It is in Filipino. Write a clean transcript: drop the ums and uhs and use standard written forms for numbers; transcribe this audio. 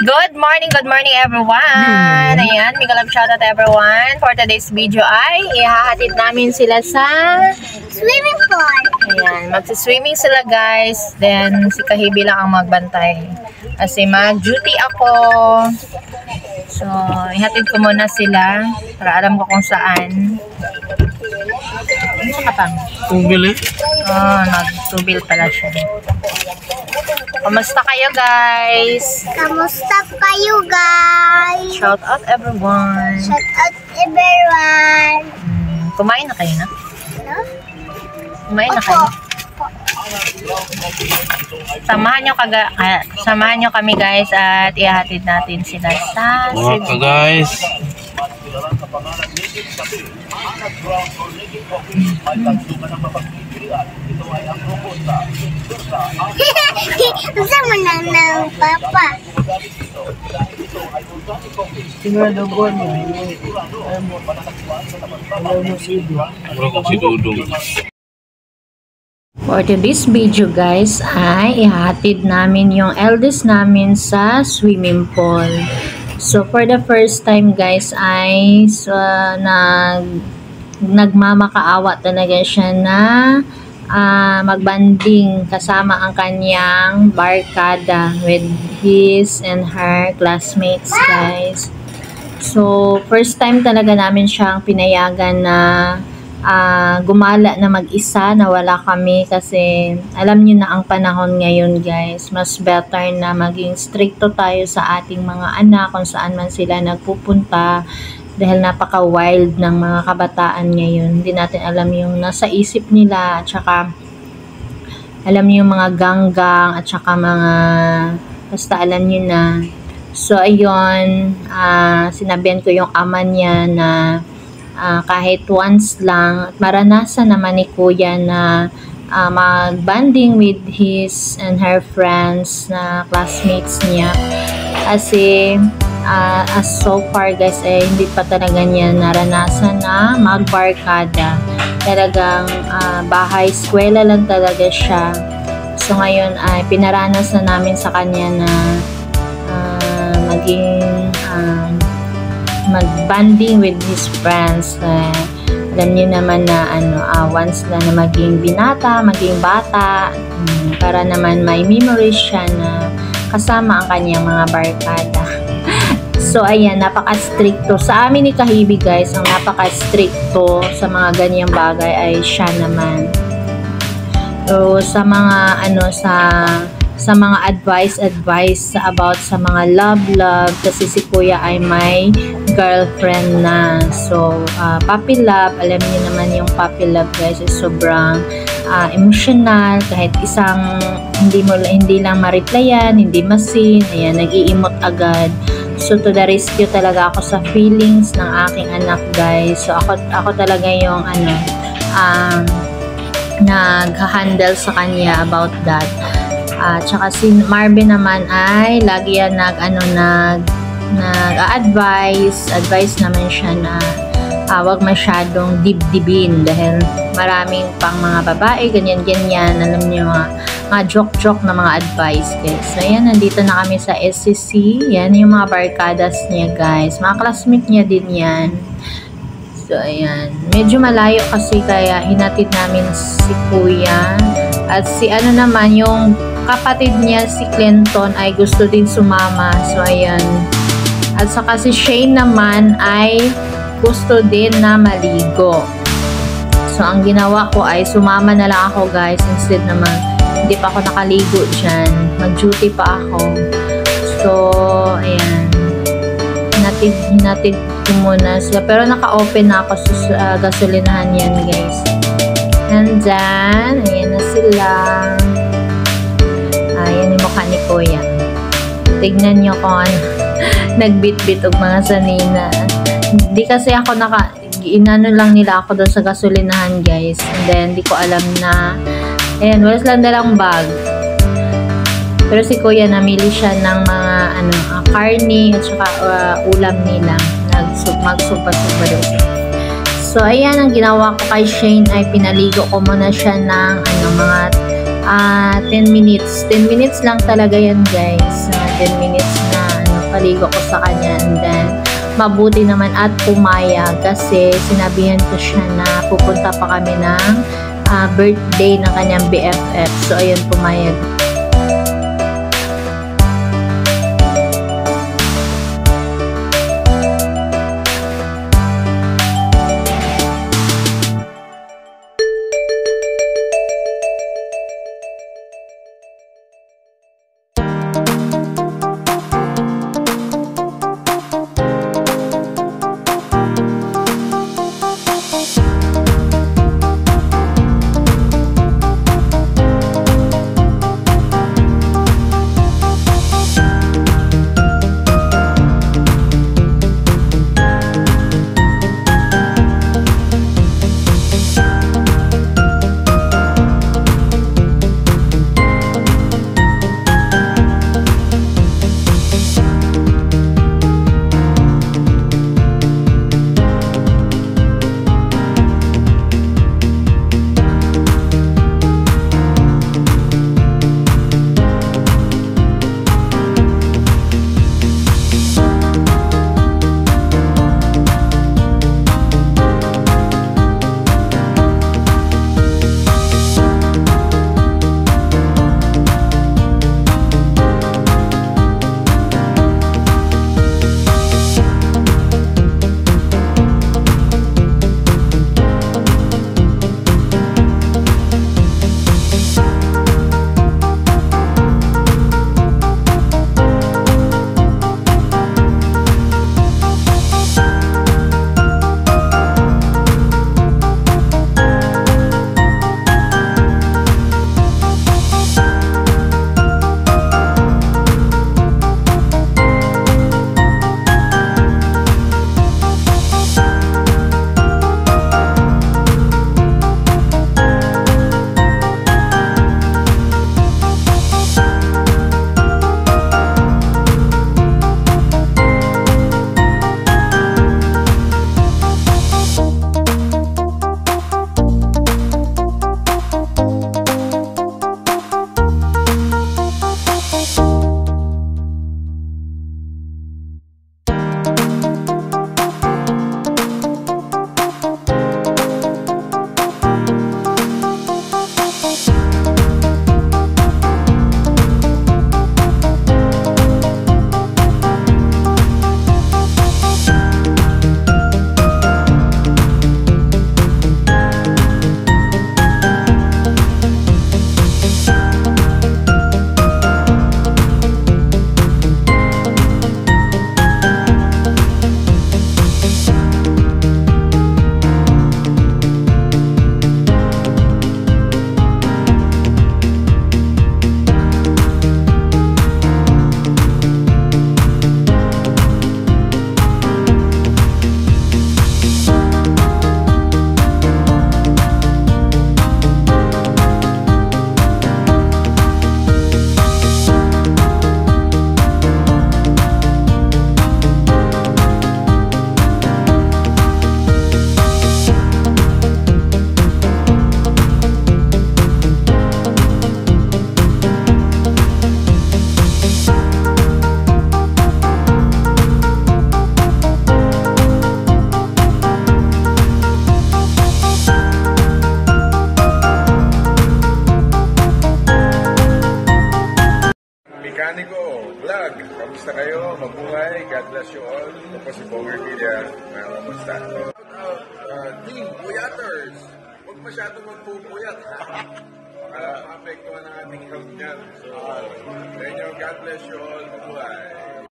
Good morning everyone! Ayan, big love shoutout everyone. For today's video ay ihahatid namin sila sa swimming pool. Ayan, magsiswimming sila guys. Then si Kahibi lang ang magbantay. Kasi mag-duty ako. So, ihatid ko muna sila para alam ko kung saan. Ano ka pang? Tubil eh? Oh, nag-tubil pala siya. Kamusta kayo guys? Kamusta kayo guys? Shout out everyone. Shout out everyone. Kumain na kayo na? Ano? Kumain na kayo? Samahan nyo kami guys at ihahatid natin sila sa mga guys. Sama na ng papa. For today's video guys ay ihahatid namin yung eldest namin sa swimming pool. So for the first time guys ay nagmamakaawa talaga siya na magbanding kasama ang kanyang barkada with his and her classmates guys. So first time talaga namin siyang pinayagan na gumala na mag-isa, na wala kami kasi alam niyo na ang panahon ngayon guys, mas better na maging stricto tayo sa ating mga anak kung saan man sila nagpupunta dahil napaka-wild ng mga kabataan ngayon. Hindi natin alam yung nasa isip nila at saka alam niyo yung mga ganggang at saka mga basta alam niyo na. So ayun, sinabihan ko yung ama niya na kahit once lang, maranasan naman ni kuya na mag-banding with his and her friends na classmates niya. Kasi as so far guys, hindi pa talaga niya naranasan na mag-barkada. Talagang bahay, eskwela lang talaga siya. So ngayon ay pinaranas na namin sa kanya na maging mag-banding with his friends. Alam niyo naman na once na maging binata, maging bata, para naman may memories siya na kasama ang kanyang mga barkada. So ayan, napaka-stricto sa amin ni Kahibi guys. Ang napaka-stricto sa mga ganyang bagay ay siya naman. So sa mga sa mga advice about sa mga love kasi si kuya ay may girlfriend na. So puppy love, alam niyo naman yung puppy love guys is sobrang emotional. Kahit isang hindi lang ma-replyan, hindi masin, ayan, nag-i-emote agad. So to the rescue talaga ako sa feelings ng aking anak guys. So ako talaga yung nag-handle sa kanya about that. Tsaka si Marvin naman ay lagi yan advice naman siya na wag masyadong dibdibin dahil maraming pang mga babae ganyan, alam niyo mga joke na mga advice guys. So ayan, nandito na kami sa SCC. Yan yung mga barkadas niya guys, mga classmate niya din yan. So ayan, medyo malayo kasi kaya hinatid namin si kuya at si naman yung kapatid niya si Clinton ay gusto din sumama. So ayan, at saka si Shane naman ay gusto din na maligo. So ang ginawa ko ay sumama na lang ako guys, instead naman hindi pa ako nakaligo dyan, mag-duty pa ako. So ayan, hinatid ko muna sila, pero naka-open na ako sa gasolinahan yan guys. And then ayan na sila. Ayan yung mukha ni kuya. Tignan nyo kung nagbit-bit og mga sanina. Hindi kasi ako inano lang nila ako doon sa gasolinahan guys. And then di ko alam na ayan, wala silang dalang bag. Pero si kuya namili siya ng mga karne at saka ulam nila. Magsupa-supa doon. So ayan, ang ginawa ko kay Shane ay pinaligo ko muna siya ng mga 10 minutes. 10 minutes lang talaga yan guys. 10 minutes na pinapaligo ko sa kanya. And then, mabuti naman at pumayag kasi sinabihan ko siya na pupunta pa kami ng birthday ng kanyang BFF. So, ayun, pumayag. Vlog. Kamusta kayo? Mabuhay. God bless you all. Ito po si Bonger Villa. Kamusta? Team Puyaters. Huwag masyadong magpupuyat. Maapektuhan ang ating health dyan. So, God bless you all. Mabuhay.